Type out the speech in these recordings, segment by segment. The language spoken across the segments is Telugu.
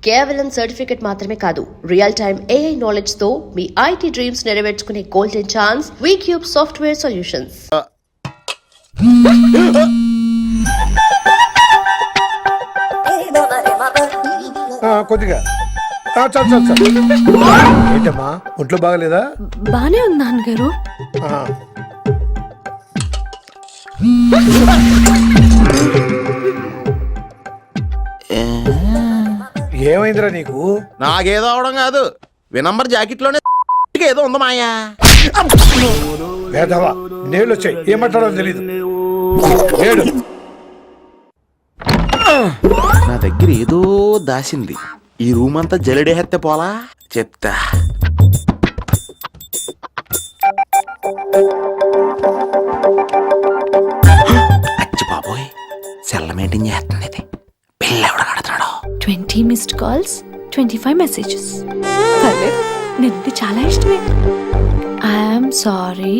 కేవలం సర్టిఫికెట్ మాత్రమే కాదు, రియల్ టైమ్ AI నాలెడ్జ్ తో మీ IT డ్రీమ్స్ నెరవేర్చుకునే golden chance Vcube software solutions. కొద్దిగా ఏంటమ్మా, ఒంట్లో బాగలేదా? బానే ఉంది నాన్నగారు. ఏమైందిరా నీకు? నాకేదో అవడం కాదు, వినంబర్ జాకెట్ లోనే ఏదో ఉంది మాయా. వేదవా, నేళ్ళు వచ్చాయి, ఏమంటాడో తెలీదు. నా దగ్గర ఏదో దాసింది. ఈ రూమ్ అంతా జలిడేహెత్తే పోలా చెప్తా. అచ్చి బాబోయ్, సెల్ల మెయింటైన్ చేస్తుంది ఇది. పిల్ల ఎవడ కడతాడు? 20 మిస్డ్ కాల్స్, 25 మెసేజెస్. నిన్ను చాలా ఇష్టమే. I'm sorry,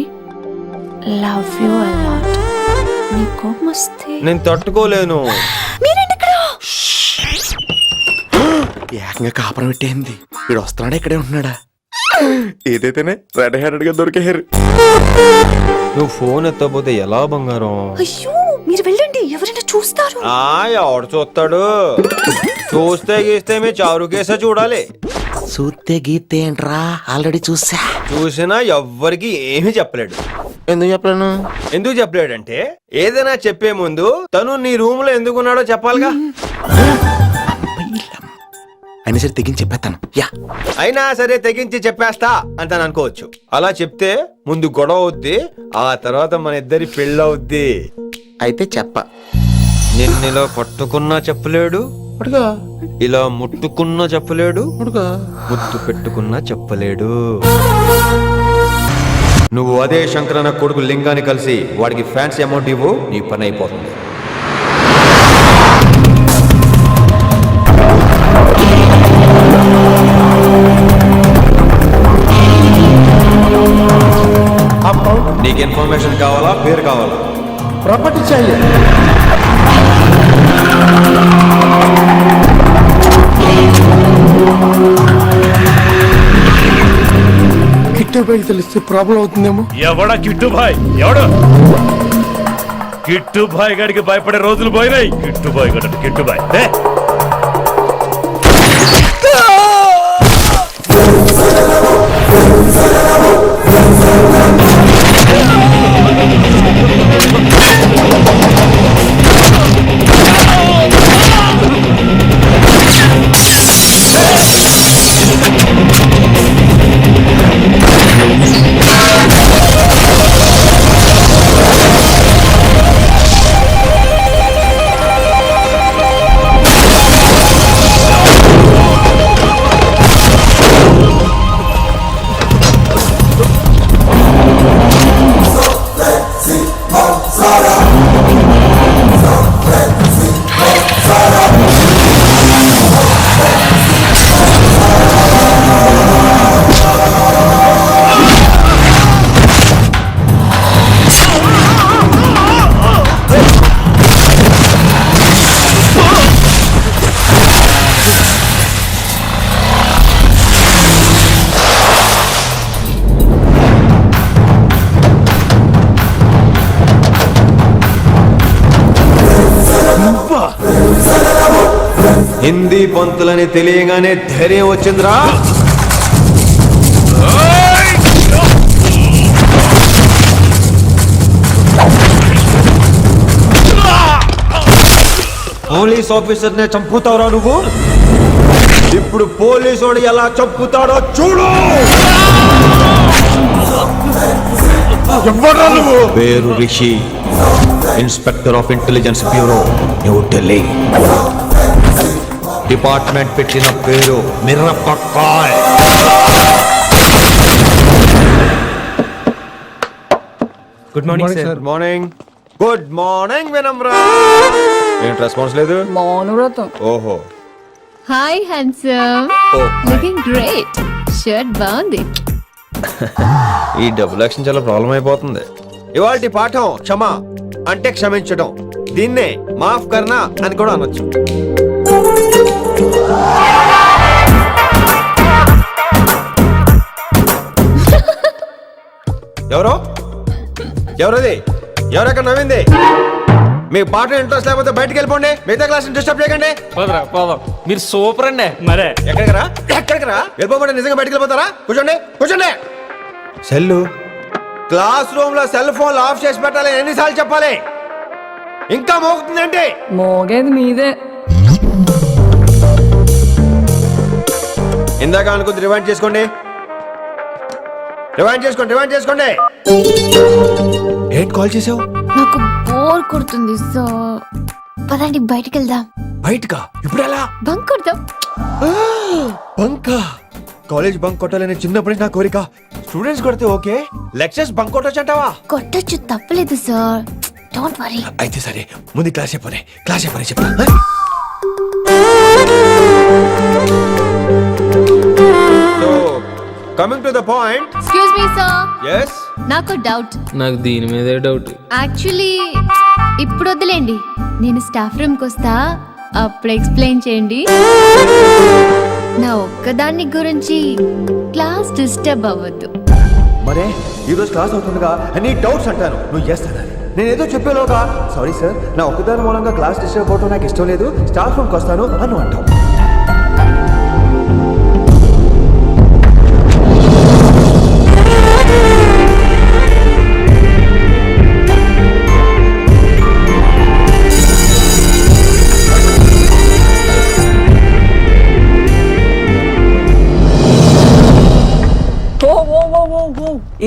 love you a lot. నీ కోపం వస్తే నేను తట్టుకోలేను. ఏకంగా కాపురం పెట్టేంది. వీడు వస్తున్నాడా, ఇక్కడే ఉంటున్నాడా? ఏదైతేనే రెడ్ హ్యాండెడ్ గా దొరికే హెయిర్. నువ్వు ఫోన్ ఎత్తపోతే ఎలా బంగారం? అయ్యో, మీరు వెళ్ళండి, ఎవరైనా చూస్తారు. ఎవడు చూస్తాడు? చూస్తే గీస్తే మీ చారు కేసా చూడాలి. చూస్తే గీతే ఏంట్రా, ఆల్రెడీ చూసినా ఎవ్వరికి ఏమీ చెప్పలేడు. ఎందుకు చెప్పలేను? ఎందుకు చెప్పలేడంటే ఏదైనా చెప్పే ముందు తను నీ రూమ్ లో ఎందుకున్నాడో చెప్పాలిగా. అయినా సరే తెగించి చెప్పేస్తాను. అయినా సరే తెగించి చెప్పేస్తా అంటాను అనుకోవచ్చు. అలా చెప్తే ముందు గొడవ అవుద్ది, ఆ తర్వాత మన ఇద్దరి పెళ్ళవుద్ది. అయితే చెప్ప. నిన్నిలా పట్టుకున్నా చెప్పలేడు, ఇలా ముట్టుకున్నా చెప్పలేడు, ముద్దు పెట్టుకున్నా చెప్పలేడు. నువ్వు అదే శంకరన్న కొడుకు లింగాన్ని కలిసి వాడికి ఫ్యాన్సీ అమౌంట్ ఇవ్వు, నీ పని అయిపోతుంది. నీకు ఇన్ఫర్మేషన్ కావాలా, పేరు కావాలా? ప్రాపర్టీ चाहिए. కిట్టుబాయి తెలిస్తే ప్రాబ్లం అవుతుందేమో. ఎవడా కిట్టుబాయ్? ఎవడు కిట్టుబాయ్ గడికి భయపడే రోజులు పోయినాయి. కిట్టుబాయ్ గడు కిట్టుబాయ్ హిందీ పంతులని తెలియగానే ధైర్యం వచ్చిందిరా. పోలీస్ ఆఫీసర్ నే చంపుతావురా నువ్వు. ఇప్పుడు పోలీసు ఎలా చంపుతాడో చూడు. పేరు Rishi, inspector of intelligence bureau, New Delhi. Department పెట్టిన పేరు మిరపకాయ్. Good morning sir. Good morning. Good morning Vinamra. ఏంటి రెస్పాన్స్ లేదు? మౌనవ్రతం. ఓహో. Hi handsome, looking great. Shirt బాగుంది. ఈ డబుల్ యాక్షన్ చాలా ప్రాబ్లం అయిపోతుంది. ఇవాల్టి పాఠం క్షమ అంటే క్షమించడం. దీన్నే మాఫ్ కర్నా అని కూడా అనొచ్చు. ఎవరది? ఎవరెక్కడ నవ్వింది? మీ పాట ఇంట్రెస్ట్ లేకపోతే బయటికి వెళ్ళిపోండి. మిగతా క్లాస్ డిస్టర్బ్ చేయకండి. పోదాం మీరు సూపర్ అండి. మరే ఎక్కడికి రా? వెళ్ళిపోమంటే నిజంగా బయటికి వెళ్ళిపోతారా? కూర్చోండి. సెల్లు క్లాస్ రూమ్ లో సెల్ ఫోన్ ఆఫ్ చేసి పెట్టాలి. ఎన్నిసార్లు చెప్పాలి? ఇంకా మోగుతుందంటే మోగేది మీదే. ఇందాక అనుకుంది రివైండ్ చేసుకోండి. ఏంటి కాల్ చేసావు? నాకు బోర్ కొడుతుంది సో పదండి బయటికి వెళ్దాం. బయటకా? ఇప్పుడు ఎలా? బంక్ కొడదాం. బంకా? కాలేజ్ బంక్ కొట్టాలని చిన్నప్పటి నా కోరిక. స్టూడెంట్స్ కొడితే ఓకే, లెక్చర్స్ బంక్ కొట్టొచ్చు అంటావా? కొట్టచ్చు, తప్పలేదు సార్. Don't worry. అయితే సరే, ముందు క్లాస్ చెప్పనే చెప్తా. So coming to the point. Excuse me sir, yes నాకు డౌట్. నాకు దీని మీదే డౌట్. యాక్చువల్లీ ఇప్పుడు వద్దులేండి, నేను స్టాఫ్ రూమ్కి వస్తా, అప్పుడు ఎక్స్ప్లెయిన్ చేయండి. నా ఒక్కదాన్ని గురించి క్లాస్ డిస్టర్బ్ అవ్వద్దు. మరే ఈరోజు క్లాస్ అవుతుండగా అన్ని డౌట్స్ అంటాను, నువ్వు చేస్తానని. నేను ఏదో చెప్పేలోగా సారీ సార్, నా ఒక్కదాని మూలంగా క్లాస్ డిస్టర్బ్ అవడం నాకు ఇష్టం లేదు, స్టాఫ్ రూమ్కి వస్తాను అని అంటావు.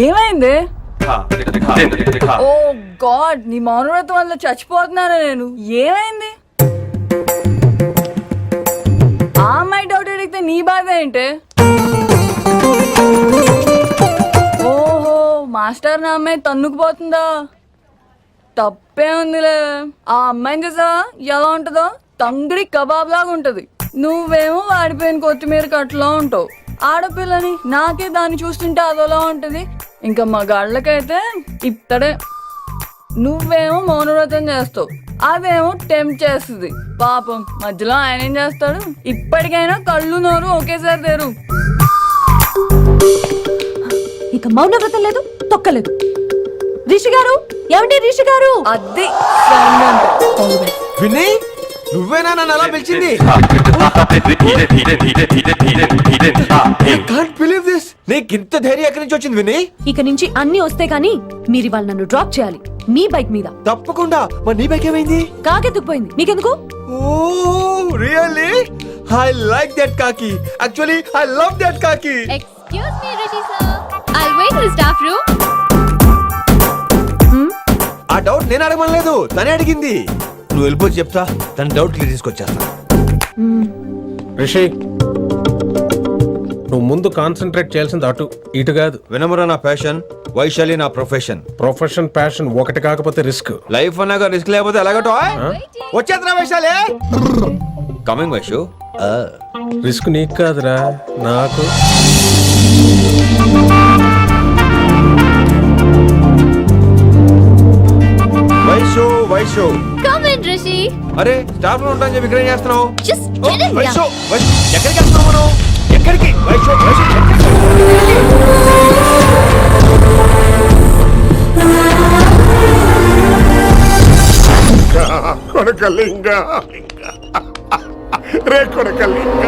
ఏమైంది? ఓ గాడ్, నీ మౌనవ్రతం వల్ల చచ్చిపోతున్నాను నేను. ఏమైంది? ఆ అమ్మాయి డౌట్ అడిగితే నీ బాధ ఏంటి? ఓహో, మాస్టర్ నా అమ్మాయి తన్నుకుపోతుందా? తప్పే ఉందిలే. ఆ అమ్మాయిని చూసావా ఎలా ఉంటుందో? తంగిడి కబాబ్ లాగా ఉంటది. నువ్వేమో వాడిపోయిన కొత్తిమీర కట్లా ఉంటావు. ఆడపిల్లని నాకే దాన్ని చూస్తుంటే అదోలా ఉంటది. ఇంకా మగాళ్ళకైతే ఇత్తడే. నువ్వేమో మౌనవ్రతం చేస్తావు, అదేమో టెంప్ట్ చేస్తుంది. పాపం మధ్యలో ఆయన ఏం చేస్తాడు? ఇప్పటికైనా కళ్ళు నోరు ఒకేసారి తెరు. ఇక మౌనవ్రతం లేదు, తొక్కలేదు. రిషి గారు, ఏమండి రిషి గారు? అది విని నువ్వేనా నన్ను అలా పిలిచింది? నీకు ఇంత ధైర్యం ఎక్కడి నుంచి వచ్చింది విని? ఇక నుంచి అన్ని వస్తే గానీ మీరు ఇవాళ నన్ను డ్రాప్ చేయాలి మీ బైక్ మీద. తప్పకుండా. మరి నీ బైక్ ఏమైంది? కాకెత్తుకుపోయింది. మీకెందుకు? Oh really? I like that కాకి. యాక్చువల్లీ ఐ లవ్ దట్ కాకి. Excuse me Rishi sir, I wait in staff room. ఆ డౌట్ నేను అడగమనలేదు, తనే అడిగింది. నువ్వు వెళ్ళిపోతే చెప్తా, తన డౌట్ క్లియర్ తీసుకొచ్చేస్తా. రిషి, నువ్వు ముందు కాన్సన్ట్రేట్ చేయాల్సింది అటు ఇటు కాదు. వినమ్ర నా ప్యాషన్, వైశాలి నా ప్రొఫెషన్. ప్రొఫెషన్ ప్యాషన్ ఒకటి కాకపోతే రిస్క్. లైఫ్ అన్నాక రిస్క్ లేకపోతే ఎలాగటో? వచ్చేద్రా వైశాలి. కమింగ్ వైషు. రిస్క్ నీకు కాదురా, నాకు. Vaishu come in Rishi. అరే స్టాఫ్ లో ఉంటాను చెప్పి ఇక్కడ ఏం చేస్తున్నావు? జస్ట్ గెట్ ఇన్ వైషు ఎక్కడికి వెళ్తున్నావు మనం? ఎక్కడికి? వైషు కొడకలింగ రే కొడకలింగ,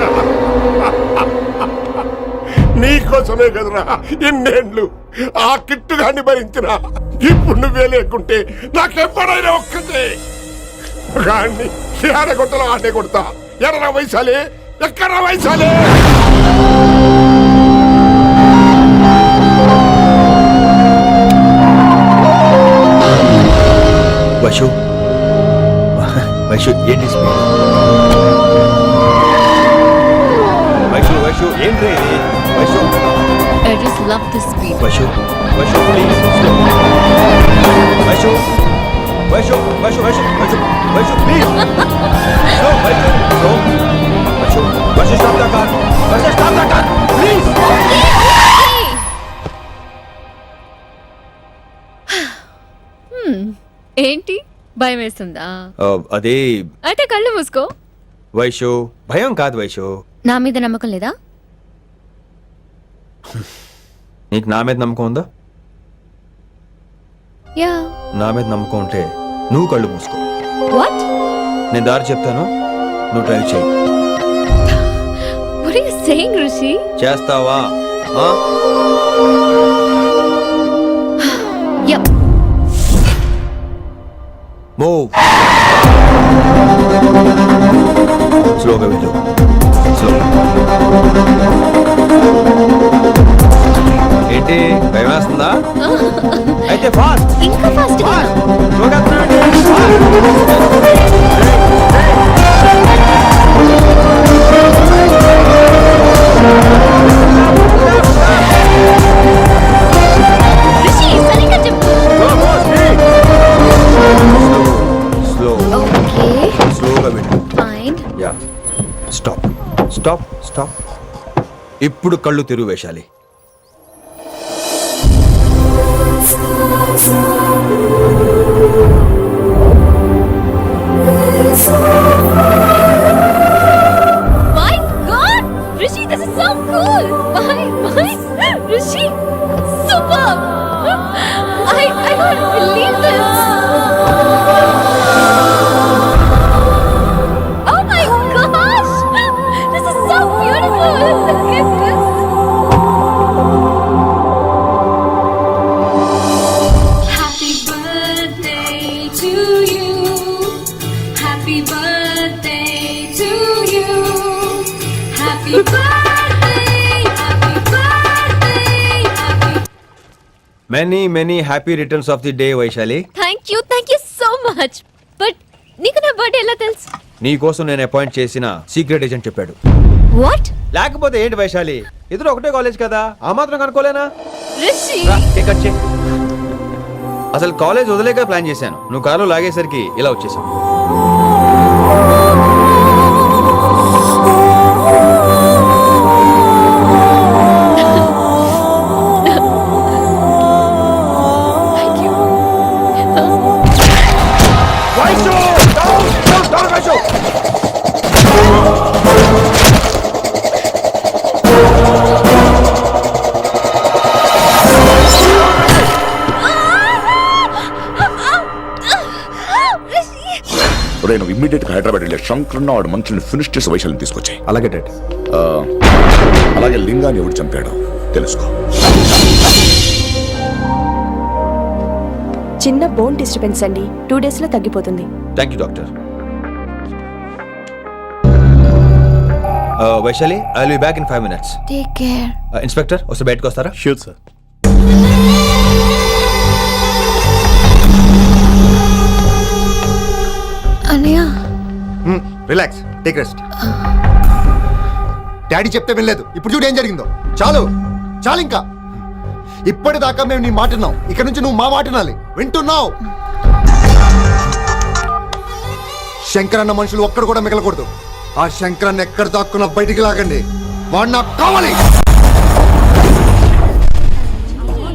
నీకోసమే కదరా ఇన్నేళ్ళు ఆ కిట్టుగాన్ని భరించినా. ఇప్పుడు నువ్వే లేకుంటే నాకెప్పుడైనా ఒక్కటే గాన్ని ఆడగొట్టలో ఆడే కొడతా. ఎర్ర వైశాలి, ఎక్కడ వైశాలి? వైషు వైషు ఏంటి స్పీడ్? వైషు ఏంటి Vaishu? I just love this speed. Vaishu please slow. Vaishu please slow. Vaishu stop the car. Vaishu stop the car please. ఏంటి భయం వేస్తుందా? అదే అయితే కళ్ళు మూసుకో. వైషు భయం కాదు వైషు. నా మీద నమ్మకం లేదా? నీకు నా మీద నమ్మకం ఉందా? యా నా మీద నమ్మకం ఉంటే నువ్వు కళ్ళు మూసుకో. వాట్ నేను దారి చెప్తాను, నువ్వు డ్రైవ్ చేయి. What are you saying Rishi? చేస్తావా? Yeah move. స్లోగా వెళ్ళు. స్లో. ఏంటి భయం వేస్తుందా? అయితే ఫాస్ట్. ఇంకా ఫాస్ట్ గా స్లోగా రిషి సరిగ్గా చెప్పు. స్లో. ఓకే స్లోగా వెళ్ళు. Fine. Yeah. Stop stop stop. ఇప్పుడు కళ్ళు తెరువు వేశాలి. My God, Rishi, this is so cool. Bye. Rishi, superb. I can't believe this. Oh my gosh, this is so beautiful. Look at this. Happy birthday to you. Happy birthday to you. Happy birthday, happy birthday, happy many happy returns of the day Vaishali. Thank you so much. But నీకు నా బర్త్డే ఎలా తెలుసు? నీ కోసం నేను అపాయింట్ చేసిన సీక్రెట్ ఏజెంట్ చెప్పాడు. What? లేకపోతే ఏంటి వైశాలి, ఇద్దరు ఒకటే కాలేజ్ కదా, ఆ మాత్రం కనుక్కోలేనా? Rishi. రా, కేక్ కట్ చేయి. అసలు కాలేజ్ వదిలేక ప్లాన్ చేశాను, నువ్వు కారు లాగేసరికి ఇలా వచ్చేసావు. Thank you. నువ్వు ఇమ్మీడియట్ గా హైదరాబాద్ వెళ్ళే శంకరన్న వాడు మనుషుల్ని ఫినిష్ చేసి వైశాల్యం తీసుకొచ్చాయి. అలాగే డాడ్. అలాగే లింగాన్ని ఎవడు చంపాడో తెలుసుకో. చిన్న బోన్ డిస్టర్బెన్స్ అండి, 2 days లో తగ్గిపోతుంది. Thank you doctor. Vaishali, I will be back in 5 minutes. Take care. Inspector ఒకసారి బయటకు వస్తారా? Sure sir. అన్నయ్య రిలాక్స్, టేక్ రెస్ట్. డాడీ చెప్తే వినలేదు, ఇప్పుడు చూడు ఏం జరిగిందో. చాలు చాలు, ఇంకా ఇప్పటిదాకా మేము నీ మాట విన్నాం, ఇక నుంచి నువ్వు మా మాట వినాలి. వింటున్నావు? శంకరన్న మనుషులు ఒక్కడు కూడా మిగలకూడదు. ఆ శంకరన్న ఎక్కడ దాక్కున్నా బయటికి లాగండి, వాడు నాకు కావాలి.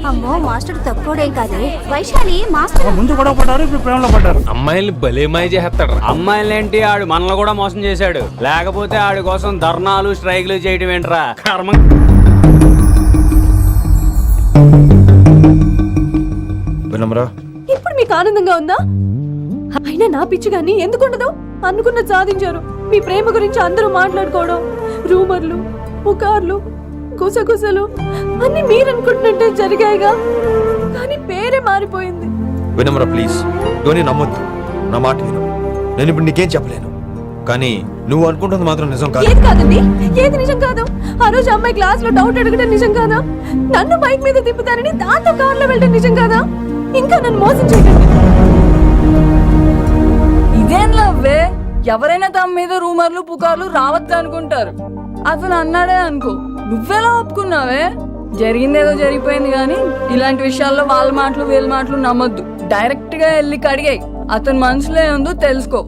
అమ్మో మాస్టర్ తక్కువడే కాదు. వైశాలి మాస్టర్ ముందు కూడా పడ్డారు, ఇప్పుడు ప్రేమలో పడ్డారు. అమ్మాయిల్ని భలేమాయ చేస్తాడు. అమ్మాయిలేంటి, ఆడు మనలో కూడా మోసం చేశాడు. లేకపోతే ఆడి కోసం ధర్నాలు స్ట్రైక్లు చేయటం ఏంట్రా కర్మ. వినమ్రా, ఇప్పుడు మీకు ఆనందంగా ఉందా? అయినా నా పిచ్చి గాని ఎందుకుండదు? అనుకున్న సాధించారు. మీ ప్రేమ గురించి అందరూ మాట్లాడుకోవడం, రూమర్లు, పుకార్లు, గుసగుసలు అన్ని మీరు అనుకుంటున్నట్టే జరిగాయిగా, కానీ పేరే మారిపోయింది. వినమ్రా ప్లీజ్, ఇవన్నీ నమ్మొద్దు. నా మాట విను. నేను ఇప్పుడు నీకేం చెప్పలేను, కానీ నువ్వు అనుకుంటుంది మాత్రం నిజం కాదు. ఏది కాదండి, ఏది నిజం కాదు? ఆ రోజు అమ్మాయి క్లాస్ లో డౌట్ అడగడం నిజం కాదా? నన్ను బైక్ మీద తిప్పుతానని దాంతో కార్లో వెళ్ళడం నిజం కాదా? ఇంకా నన్ను మోసం చేయకండి. ఇదేం లవ్వే? ఎవరైనా తమ మీద రూమర్లు పుకార్లు రావద్దు అనుకుంటారు. అతను అన్నాడే అనుకో, నువ్వెలా ఒప్పుకున్నావే? జరిగిందేదో జరిగిపోయింది, కానీ ఇలాంటి విషయాల్లో వాళ్ళ మాటలు వీళ్ళ మాటలు నమ్మొద్దు. డైరెక్ట్ గా వెళ్ళి కడిగాయి, అతని మనసులో ఏముందో తెలుసుకో.